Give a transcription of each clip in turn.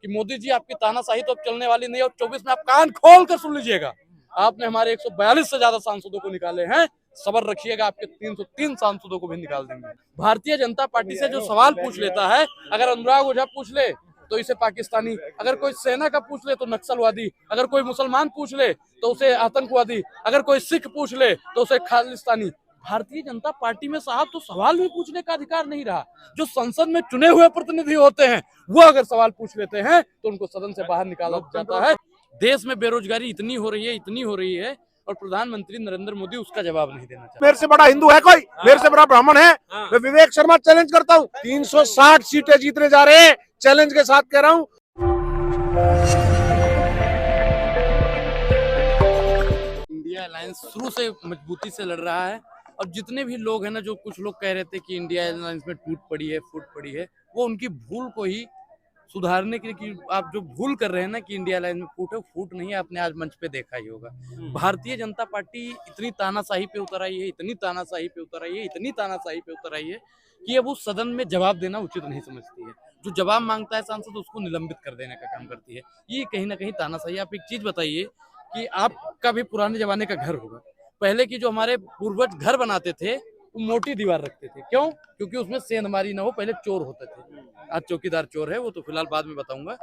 कि मोदी जी आपकी तानाशाही तो अब चलने वाली नहीं, और 24 में आप कान खोल कर सुन लीजिएगा, आपने हमारे 142 से ज्यादा सांसदों को निकाले हैं, सब्र रखिएगा आपके 303 सांसदों को भी निकाल देंगे। भारतीय जनता पार्टी से जो सवाल पूछ लेता है, अगर अनुराग ओझा पूछ ले तो इसे पाकिस्तानी, अगर कोई सेना का पूछ ले तो नक्सलवादी, अगर कोई मुसलमान पूछ ले तो उसे आतंकवादी, अगर कोई सिख पूछ ले तो उसे खालिस्तानी। भारतीय जनता पार्टी में साहब तो सवाल भी पूछने का अधिकार नहीं रहा। जो संसद में चुने हुए प्रतिनिधि होते हैं वो अगर सवाल पूछ लेते हैं तो उनको सदन से बाहर निकाला जाता है। देश में बेरोजगारी इतनी हो रही है, इतनी हो रही है, और प्रधानमंत्री नरेंद्र मोदी उसका जवाब नहीं देना चाहते। मेरे से बड़ा हिंदू है कोई? मेरे से बड़ा ब्राह्मण है? मैं विवेक शर्मा चैलेंज करता हूँ। 360 सीटें जीतने जा रहे हैं, चैलेंज के साथ कह रहा हूँ। इंडिया अलायंस शुरू से मजबूती से लड़ रहा है, और जितने भी लोग हैं ना, जो कुछ लोग कह रहे थे कि इंडिया अलायंस में टूट पड़ी है, फूट पड़ी है, वो उनकी भूल को ही सुधारने के लिए, कि आप जो भूल कर रहे हैं ना कि इंडिया अलायंस में फूट नहीं है, आपने आज मंच पे देखा ही होगा। भारतीय जनता पार्टी इतनी तानाशाही पे उतर आई है, इतनी तानाशाही पे उतर आई है, इतनी तानाशाही पे उतर आई है कि अब उस सदन में जवाब देना उचित नहीं समझती है। जो जवाब मांगता है सांसद उसको निलंबित कर देने का काम करती है। ये कहीं ना कहीं तानाशाही। आप एक चीज बताइए कि आपका भी पुराने जमाने का घर होगा, पहले की जो हमारे पूर्वज घर बनाते थे वो मोटी दीवार रखते थे। क्यों? क्योंकि उसमें सेंधमारी ना हो, पहले चोर होते थे। आज चौकीदार चोर है, वो तो फिलहाल बाद में बताऊंगा।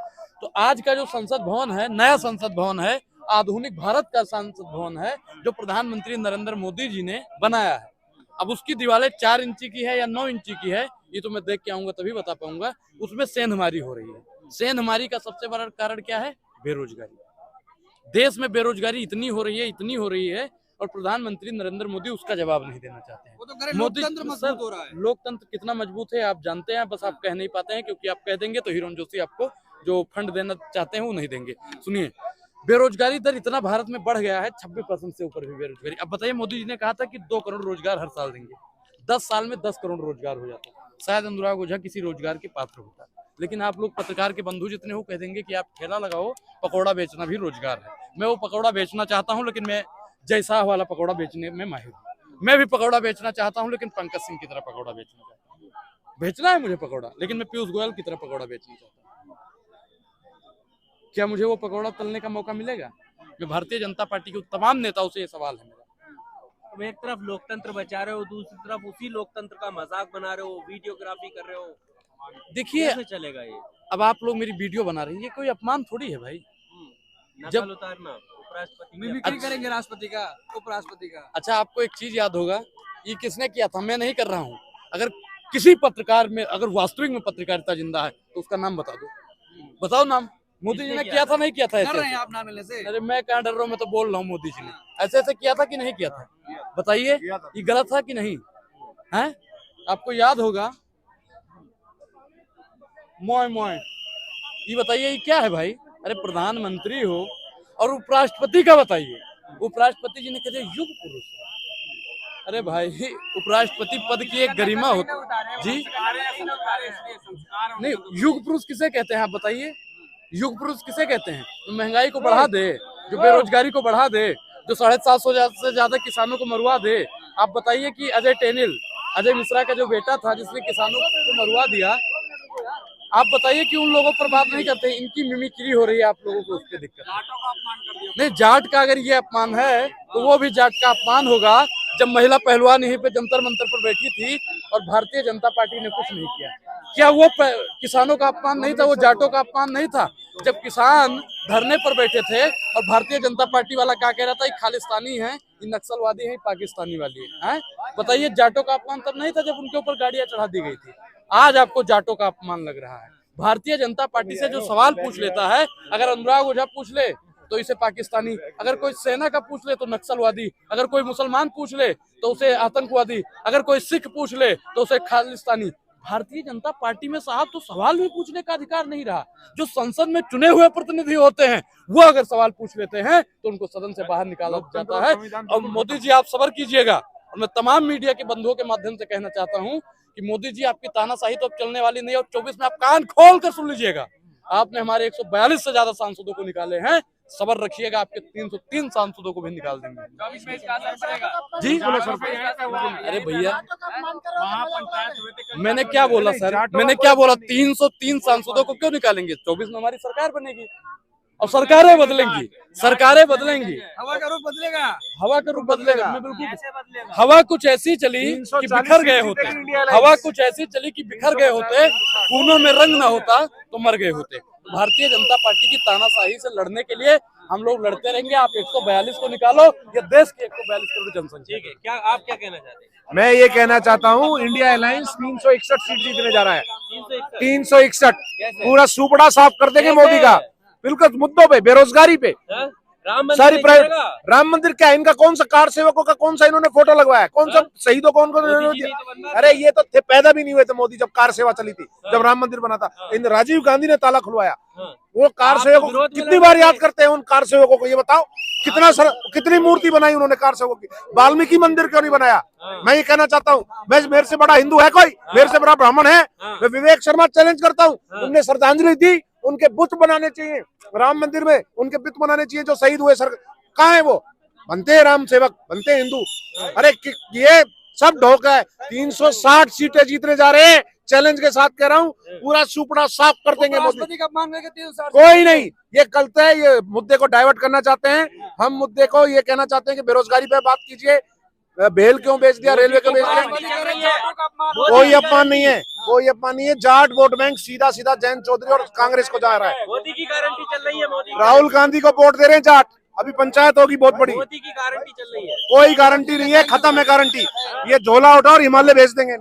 तो आज का जो संसद भवन है, नया संसद भवन है, आधुनिक भारत का संसद भवन है, जो प्रधानमंत्री नरेंद्र मोदी जी ने बनाया है। अब उसकी दीवारें 4 इंची की है या 9 इंची की है, ये तो मैं देख के आऊंगा तभी बता पाऊंगा। उसमें सेंधमारी हो रही है। सेंधमारी का सबसे बड़ा कारण क्या है? बेरोजगारी। देश में बेरोजगारी इतनी हो रही है, इतनी हो रही है, और प्रधानमंत्री नरेंद्र मोदी उसका जवाब नहीं देना चाहते हैं। वो तो कह रहे लोकतंत्र मजबूत हो रहा है। लोकतंत्र कितना मजबूत है आप जानते हैं, बस आप कह नहीं पाते हैं, क्योंकि आप कह देंगे तो हिरोन जोशी आपको जो फंड देना चाहते हैं वो नहीं देंगे। सुनिए, बेरोजगारी दर इतना भारत में बढ़ गया है, 26% से ऊपर भी बेरोजगारी। अब बताइए, मोदी जी ने कहा था कि 2 करोड़ रोजगार हर साल देंगे, 10 साल में 10 करोड़ रोजगार हो जाता। शायद अनुराग ओझा किसी रोजगार के पात्र होता, लेकिन आप लोग पत्रकार के बंधु जितने हो कह देंगे कि आप ठेला लगाओ, पकौड़ा बेचना भी रोजगार है। मैं वो पकौड़ा बेचना चाहता हूं, लेकिन मैं जैसा वाला पकौड़ा बेचने में माहिर हूं। मैं भी पकौड़ा बेचना चाहता हूं, लेकिन पंकज सिंह की तरह पकौड़ा बेचना चाहता हूं। बेचना है मुझे पकौड़ा, लेकिन मैं पीयूष गोयल की तरह पकौड़ा बेचना चाहता हूं। क्या मुझे वो पकौड़ा तलने का मौका मिलेगा? मैं भारतीय जनता पार्टी के तमाम नेताओं से ये सवाल है मेरा। अब एक तरफ लोकतंत्र बचा रहे हो, दूसरी तरफ उसी लोकतंत्र का मजाक बना रहे हो, वीडियोग्राफी कर रहे हो। देखिए, कैसे चलेगा ये? अब आप लोग मेरी वीडियो बना रहे हैं, ये कोई अपमान थोड़ी है भाई। नकल उतारना, उपराष्ट्रपति मिमिक्री करेंगे राष्ट्रपति का, उपराष्ट्रपति का। अच्छा, आपको एक चीज याद होगा, ये किसने किया था? मैं नहीं कर रहा हूँ। अगर किसी पत्रकार में, अगर वास्तविक में पत्रकारिता जिंदा है तो उसका नाम बता दो। बताओ नाम। मोदी जी ने किया था, नहीं किया था? डर रहे हैं ऐसे आप नाम लेने से? अरे मैं कहाँ डर रहा हूँ, मैं तो बोल रहा हूँ। मोदी जी ने ऐसे ऐसे किया था कि नहीं किया था? बताइए, ये गलत था कि नहीं है? आपको याद होगा। मोय मोय, ये बताइए, ये क्या है भाई? अरे प्रधानमंत्री हो और उपराष्ट्रपति का बताइए। उपराष्ट्रपति जी ने कहते युग पुरुष। अरे भाई, उपराष्ट्रपति पद की एक गरिमा होती जी। नहीं, युग पुरुष किसे कहते हैं आप बताइए? युग पुरुष किसे कहते हैं? जो महंगाई को बढ़ा दे, जो बेरोजगारी को बढ़ा दे, जो 750 से ज्यादा किसानों को मरवा दे। आप बताइए कि अजय मिश्रा का जो बेटा था जिसने किसानों को मरवा दिया, आप बताइए कि उन लोगों पर बात नहीं करते। इनकी मिमिक्री हो रही है, आप लोगों को उससे दिक्कत नहीं। जाट का अगर ये अपमान है तो वो भी जाट का अपमान होगा। जब महिला पहलवान यहीं पे जंतर मंतर पर बैठी थी और भारतीय जनता पार्टी ने कुछ नहीं किया, क्या वो किसानों का अपमान नहीं था? वो जाटों का अपमान नहीं था? जब किसान धरने पर बैठे थे और भारतीय जनता पार्टी वाला क्या कह रहा था, ये खालिस्तानी है, ये नक्सलवादी है, पाकिस्तानी वाली है? बताइए, जाटों का अपमान तब नहीं था जब उनके ऊपर गाड़ियां चढ़ा दी गई थी। आज आपको जाटों का अपमान लग रहा है। भारतीय जनता पार्टी से जो सवाल पूछ लेता है, अगर अनुराग ओझा पूछ ले तो इसे पाकिस्तानी, अगर कोई सेना का पूछ ले तो नक्सलवादी, अगर कोई मुसलमान पूछ ले तो उसे आतंकवादी, अगर कोई सिख पूछ ले तो उसे खालिस्तानी। भारतीय जनता पार्टी में साहब तो सवाल भी पूछने का अधिकार नहीं रहा। जो संसद में चुने हुए प्रतिनिधि होते हैं वो अगर सवाल पूछ लेते हैं तो उनको सदन से बाहर निकाला जाता है। और मोदी जी, आप सब्र कीजिएगा। और मैं तमाम मीडिया के बंधुओं के माध्यम से कहना चाहता हूं कि मोदी जी आपकी तानाशाही तो अब चलने वाली नहीं, और 24 में आप कान खोल कर सुन लीजिएगा, आपने हमारे 142 से ज्यादा सांसदों को निकाले हैं, सबर रखिएगा, आपके 303 सांसदों को भी निकाल देंगे। 24 में इसका असर पड़ेगा। जी अरे भैया मैंने क्या बोला सर, मैंने क्या बोला, 303 सांसदों को क्यों निकालेंगे? 24 में हमारी सरकार बनेगी और सरकारें बदलेंगी, सरकारें बदलेंगी, हवा का रुख बदलेगा। हवा का रूप बदलेगा। मैं बिल्कुल, हवा कुछ ऐसी चली कि बिखर गए होते, हवा कुछ ऐसी चली कि बिखर गए होते, खूनों में रंग ना होता तो मर गए होते। भारतीय जनता पार्टी की तानाशाही से लड़ने के लिए हम लोग लड़ते रहेंगे। आप 142 को निकालो, ये देश की 142 करोड़ जनसंख्या। ठीक है, क्या आप क्या कहना चाहते हैं? मैं ये कहना चाहता हूँ, इंडिया अलायंस 361 सीट जीतने जा रहा है। 361 361 पूरा सुपड़ा साफ कर देंगे मोदी का, बिल्कुल मुद्दों पे, बेरोजगारी पे, हाँ? राम मंदिर सारी नहीं प्राइवेट। गिरेगा? राम मंदिर क्या, इनका कौन सा कार सेवकों का कौन सा इन्होंने फोटो लगवाया, कौन सा शहीदों को उनको मोदी जी नहीं तो बनवा अरे ये तो थे, पैदा भी नहीं हुए थे मोदी जब कार सेवा चली थी, जब राम मंदिर बना था। इन राजीव गांधी ने ताला खुलवाया। हाँ। वो कार आप सेवकों विरोध में कितनी लड़ बार रहे याद थे। करते हैं उन कार सेवकों को, ये बताओ कितनी मूर्ति बनाई उन्होंने कार सेवकों की। वाल्मीकि मंदिर क्यों नहीं बनाया? मैं ये कहना चाहता हूँ, मैं मेरे से बड़ा हिंदू है कोई, मेरे से बड़ा ब्राह्मण है? मैं विवेक शर्मा चैलेंज करता हूँ, तुमने श्रद्धांजलि दी, उनके बुत बनाने चाहिए राम मंदिर में, उनके बुत बनाने चाहिए जो शहीद हुए। सर कहाँ है वो? बनते हैं राम सेवक, बनते हैं हिंदू। अरे ये सब ढोका है। 360 सीटें जीतने जा रहे हैं, चैलेंज के साथ कह रहा हूँ, पूरा सुपड़ा साफ कर देंगे मोदी। राष्ट्रपति का अपमान करके 360 कोई नहीं, ये गलत है, ये मुद्दे को डाइवर्ट करना चाहते हैं। हम मुद्दे को ये कहना चाहते हैं कि बेरोजगारी पे बात कीजिए, बेल क्यों बेच दिया, रेलवे क्यों बेच दिया। कोई अपमान नहीं है, कोई अपमान नहीं है। जाट वोट बैंक सीधा सीधा जयंत चौधरी और कांग्रेस को जा रहा है। मोदी की गारंटी चल रही है, मोदी की। राहुल गांधी को वोट दे रहे हैं जाट, अभी पंचायत होगी बहुत बड़ी। मोदी की गारंटी चल रही है। कोई गारंटी नहीं है, खत्म है गारंटी। ये झोला उठाओ और हिमालय भेज देंगे।